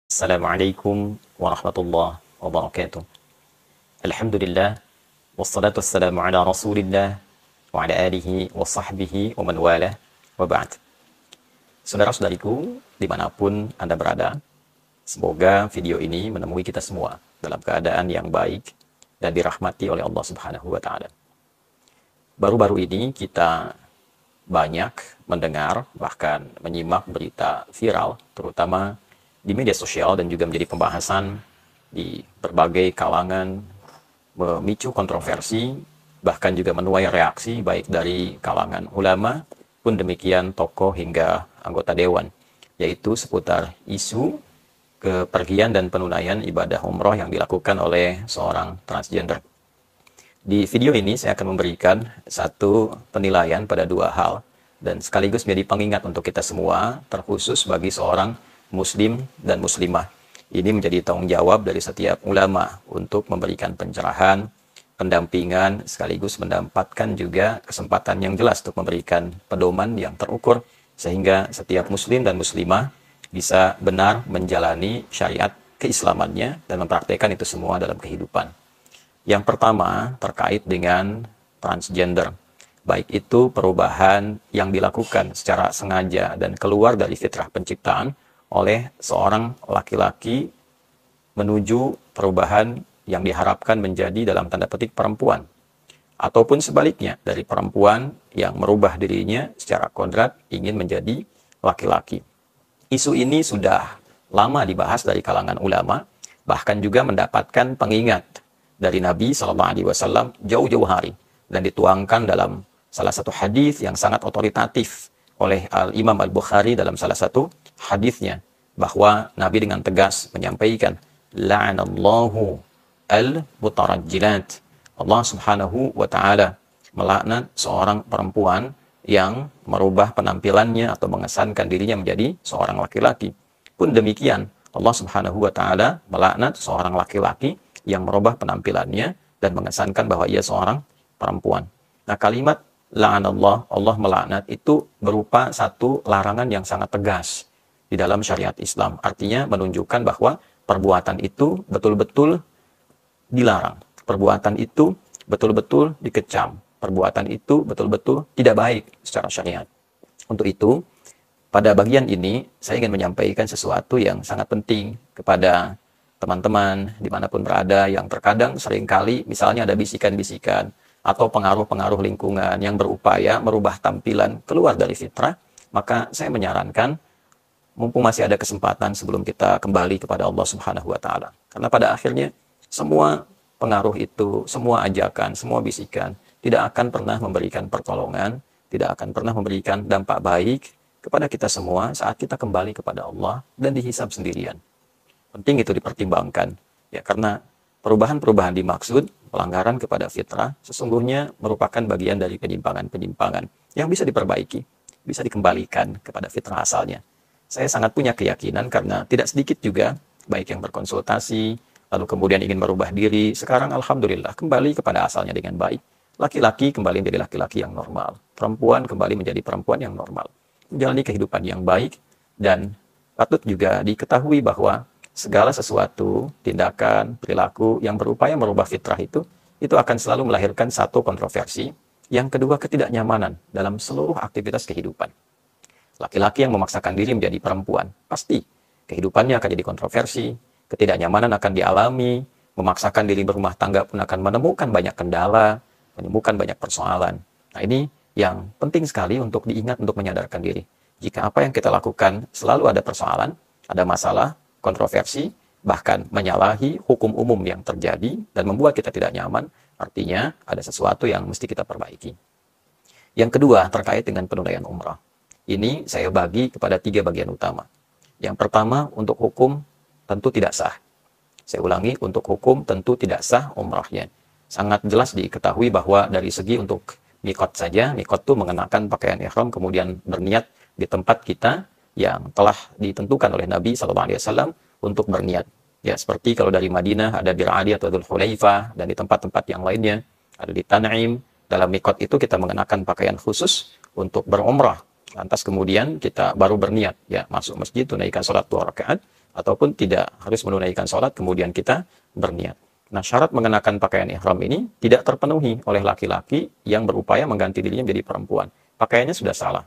Assalamualaikum warahmatullahi wabarakatuh. Alhamdulillah, wassalatu wassalamu ala rasulillah, wa ala alihi wa sahbihi wa man walah, wa ba'd. Saudara-saudariku, dimanapun Anda berada, semoga video ini menemui kita semua dalam keadaan yang baik dan dirahmati oleh Allah Subhanahu wa Ta'ala. Baru-baru ini kita banyak mendengar, bahkan menyimak berita viral, terutama di media sosial dan juga menjadi pembahasan di berbagai kalangan, memicu kontroversi, bahkan juga menuai reaksi baik dari kalangan ulama, pun demikian tokoh hingga anggota dewan, yaitu seputar isu kepergian dan penunaian ibadah umroh yang dilakukan oleh seorang transgender. Di video ini saya akan memberikan satu penilaian pada dua hal, dan sekaligus menjadi pengingat untuk kita semua, terkhusus bagi seorang muslim dan muslimah. Ini menjadi tanggung jawab dari setiap ulama untuk memberikan pencerahan, pendampingan, sekaligus mendapatkan juga kesempatan yang jelas untuk memberikan pedoman yang terukur, sehingga setiap muslim dan muslimah bisa benar menjalani syariat keislamannya dan mempraktekkan itu semua dalam kehidupan. Yang pertama terkait dengan transgender, baik itu perubahan yang dilakukan secara sengaja dan keluar dari fitrah penciptaan oleh seorang laki-laki menuju perubahan yang diharapkan menjadi dalam tanda petik perempuan, ataupun sebaliknya dari perempuan yang merubah dirinya secara kodrat ingin menjadi laki-laki. Isu ini sudah lama dibahas dari kalangan ulama, bahkan juga mendapatkan pengingat dari Nabi SAW jauh-jauh hari, dan dituangkan dalam salah satu hadis yang sangat otoritatif oleh Imam Al-Bukhari dalam salah satu hadisnya, bahwa Nabi dengan tegas menyampaikan, la'anallahu al-mutarajjilat. Allah Subhanahu wa Ta'ala melaknat seorang perempuan yang merubah penampilannya atau mengesankan dirinya menjadi seorang laki-laki. Pun demikian, Allah Subhanahu wa Ta'ala melaknat seorang laki-laki yang merubah penampilannya dan mengesankan bahwa ia seorang perempuan. Nah, kalimat la'anallah, Allah melaknat, itu berupa satu larangan yang sangat tegas di dalam syariat Islam. Artinya menunjukkan bahwa perbuatan itu betul-betul dilarang. Perbuatan itu betul-betul dikecam. Perbuatan itu betul-betul tidak baik secara syariat. Untuk itu, pada bagian ini, saya ingin menyampaikan sesuatu yang sangat penting kepada teman-teman dimanapun berada, yang terkadang seringkali misalnya ada bisikan-bisikan atau pengaruh-pengaruh lingkungan yang berupaya merubah tampilan keluar dari fitrah, maka saya menyarankan, mumpung masih ada kesempatan sebelum kita kembali kepada Allah Subhanahu wa Ta'ala. Karena pada akhirnya semua pengaruh itu, semua ajakan, semua bisikan tidak akan pernah memberikan pertolongan, tidak akan pernah memberikan dampak baik kepada kita semua saat kita kembali kepada Allah dan dihisab sendirian. Penting itu dipertimbangkan, ya, karena perubahan-perubahan dimaksud, pelanggaran kepada fitrah, sesungguhnya merupakan bagian dari penyimpangan-penyimpangan yang bisa diperbaiki, bisa dikembalikan kepada fitrah asalnya. Saya sangat punya keyakinan karena tidak sedikit juga, baik yang berkonsultasi, lalu kemudian ingin merubah diri, sekarang alhamdulillah kembali kepada asalnya dengan baik. Laki-laki kembali menjadi laki-laki yang normal, perempuan kembali menjadi perempuan yang normal, menjalani kehidupan yang baik, dan patut juga diketahui bahwa segala sesuatu, tindakan, perilaku yang berupaya merubah fitrah itu akan selalu melahirkan satu kontroversi, yang kedua ketidaknyamanan dalam seluruh aktivitas kehidupan. Laki-laki yang memaksakan diri menjadi perempuan, pasti kehidupannya akan jadi kontroversi, ketidaknyamanan akan dialami, memaksakan diri berumah tangga pun akan menemukan banyak kendala, menemukan banyak persoalan. Nah, ini yang penting sekali untuk diingat, untuk menyadarkan diri. Jika apa yang kita lakukan selalu ada persoalan, ada masalah, kontroversi, bahkan menyalahi hukum umum yang terjadi dan membuat kita tidak nyaman, artinya ada sesuatu yang mesti kita perbaiki. Yang kedua, terkait dengan penunaian umrah. Ini saya bagi kepada 3 bagian utama. Yang pertama, untuk hukum tentu tidak sah. Saya ulangi, untuk hukum tentu tidak sah umrahnya. Sangat jelas diketahui bahwa dari segi untuk mikot saja, mikot itu mengenakan pakaian ihram, kemudian berniat di tempat kita yang telah ditentukan oleh Nabi SAW untuk berniat. Ya, seperti kalau dari Madinah ada Bir Adi atau Dzul Hulaifah, dan di tempat-tempat yang lainnya, ada di Tan'im. Dalam mikot itu kita mengenakan pakaian khusus untuk berumrah. Lantas kemudian kita baru berniat, ya, masuk masjid, tunaikan sholat 2 rakaat, ataupun tidak harus menunaikan sholat kemudian kita berniat. Nah, syarat mengenakan pakaian ihram ini tidak terpenuhi oleh laki-laki yang berupaya mengganti dirinya menjadi perempuan. Pakaiannya sudah salah.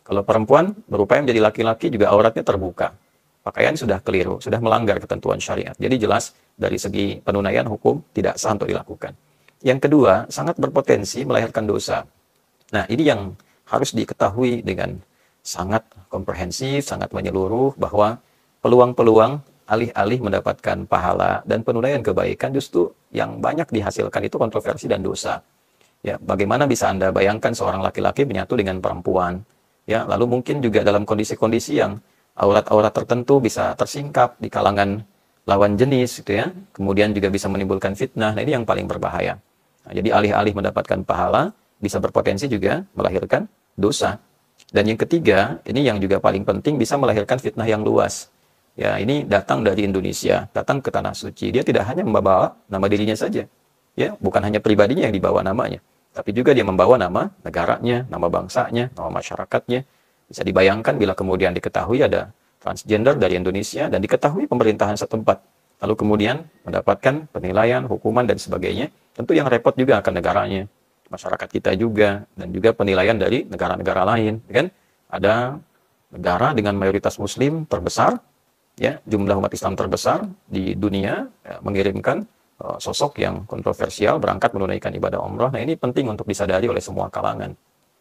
Kalau perempuan berupaya menjadi laki-laki juga auratnya terbuka. Pakaian sudah keliru, sudah melanggar ketentuan syariat. Jadi jelas dari segi penunaian hukum tidak sah untuk dilakukan. Yang kedua, sangat berpotensi melahirkan dosa. Nah, ini yang harus diketahui dengan sangat komprehensif, sangat menyeluruh, bahwa peluang-peluang alih-alih mendapatkan pahala dan penunaian kebaikan justru yang banyak dihasilkan itu kontroversi dan dosa. Ya, bagaimana bisa Anda bayangkan seorang laki-laki menyatu dengan perempuan? Ya, lalu mungkin juga dalam kondisi-kondisi yang aurat-aurat tertentu bisa tersingkap di kalangan lawan jenis, gitu ya. Kemudian juga bisa menimbulkan fitnah. Nah, ini yang paling berbahaya. Nah, jadi alih-alih mendapatkan pahala, bisa berpotensi juga melahirkan dosa. Dan yang ketiga, ini yang juga paling penting, bisa melahirkan fitnah yang luas. Ya, ini datang dari Indonesia, datang ke Tanah Suci. Dia tidak hanya membawa nama dirinya saja. Ya, bukan hanya pribadinya yang dibawa namanya, tapi juga dia membawa nama negaranya, nama bangsanya, nama masyarakatnya. Bisa dibayangkan bila kemudian diketahui ada transgender dari Indonesia dan diketahui pemerintahan setempat, lalu kemudian mendapatkan penilaian, hukuman, dan sebagainya, tentu yang repot juga akan negaranya, masyarakat kita juga, dan juga penilaian dari negara-negara lain. Kan? Ada negara dengan mayoritas muslim terbesar, ya, jumlah umat Islam terbesar di dunia, ya, mengirimkan sosok yang kontroversial berangkat menunaikan ibadah umrah. Nah, ini penting untuk disadari oleh semua kalangan.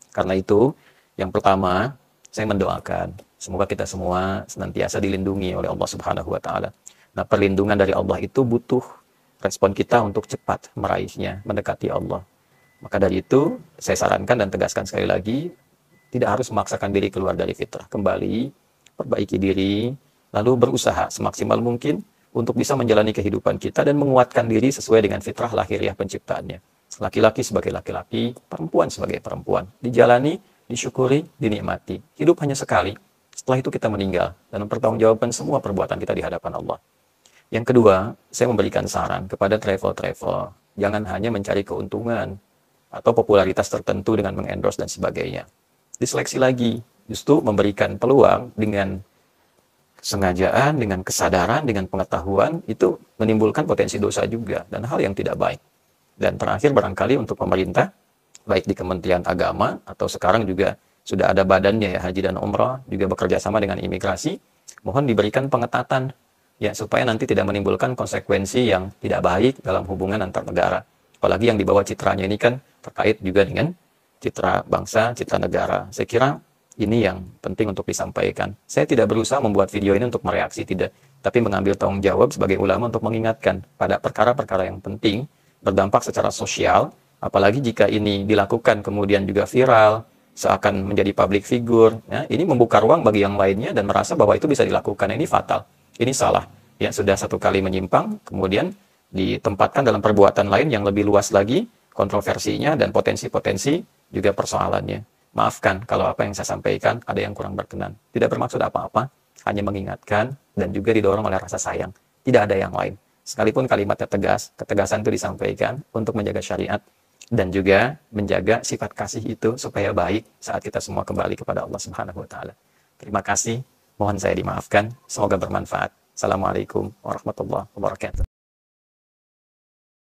Karena itu, yang pertama, saya mendoakan semoga kita semua senantiasa dilindungi oleh Allah Subhanahu wa taala. Nah, perlindungan dari Allah itu butuh respon kita untuk cepat meraihnya, mendekati Allah. Maka dari itu, saya sarankan dan tegaskan sekali lagi, tidak harus memaksakan diri keluar dari fitrah. Kembali, perbaiki diri, lalu berusaha semaksimal mungkin untuk bisa menjalani kehidupan kita dan menguatkan diri sesuai dengan fitrah lahiriah penciptaannya. Laki-laki sebagai laki-laki, perempuan sebagai perempuan. Dijalani, disyukuri, dinikmati. Hidup hanya sekali. Setelah itu kita meninggal dan mempertanggungjawabkan semua perbuatan kita di hadapan Allah. Yang kedua, saya memberikan saran kepada travel-travel. Jangan hanya mencari keuntungan atau popularitas tertentu dengan mengendorse dan sebagainya. Diseleksi lagi, justru memberikan peluang dengan kesengajaan, dengan kesadaran, dengan pengetahuan, itu menimbulkan potensi dosa juga dan hal yang tidak baik. Dan terakhir barangkali untuk pemerintah, baik di Kementerian Agama atau sekarang juga sudah ada badannya ya, Haji dan Umrah, juga bekerja sama dengan imigrasi, mohon diberikan pengetatan ya, supaya nanti tidak menimbulkan konsekuensi yang tidak baik dalam hubungan antar negara. Apalagi yang dibawa citranya ini kan terkait juga dengan citra bangsa, citra negara. Saya kira ini yang penting untuk disampaikan. Saya tidak berusaha membuat video ini untuk mereaksi, tidak. Tapi mengambil tanggung jawab sebagai ulama untuk mengingatkan pada perkara-perkara yang penting, berdampak secara sosial, apalagi jika ini dilakukan kemudian juga viral, seakan menjadi public figure. Ya, ini membuka ruang bagi yang lainnya dan merasa bahwa itu bisa dilakukan. Ini fatal, ini salah. Ya, sudah satu kali menyimpang, kemudian ditempatkan dalam perbuatan lain yang lebih luas lagi, kontroversinya dan potensi-potensi juga persoalannya. Maafkan kalau apa yang saya sampaikan ada yang kurang berkenan. Tidak bermaksud apa-apa, hanya mengingatkan dan juga didorong oleh rasa sayang. Tidak ada yang lain. Sekalipun kalimatnya tegas, ketegasan itu disampaikan untuk menjaga syariat dan juga menjaga sifat kasih itu supaya baik saat kita semua kembali kepada Allah Subhanahu wa taala. Terima kasih. Mohon saya dimaafkan. Semoga bermanfaat. Assalamualaikum warahmatullahi wabarakatuh.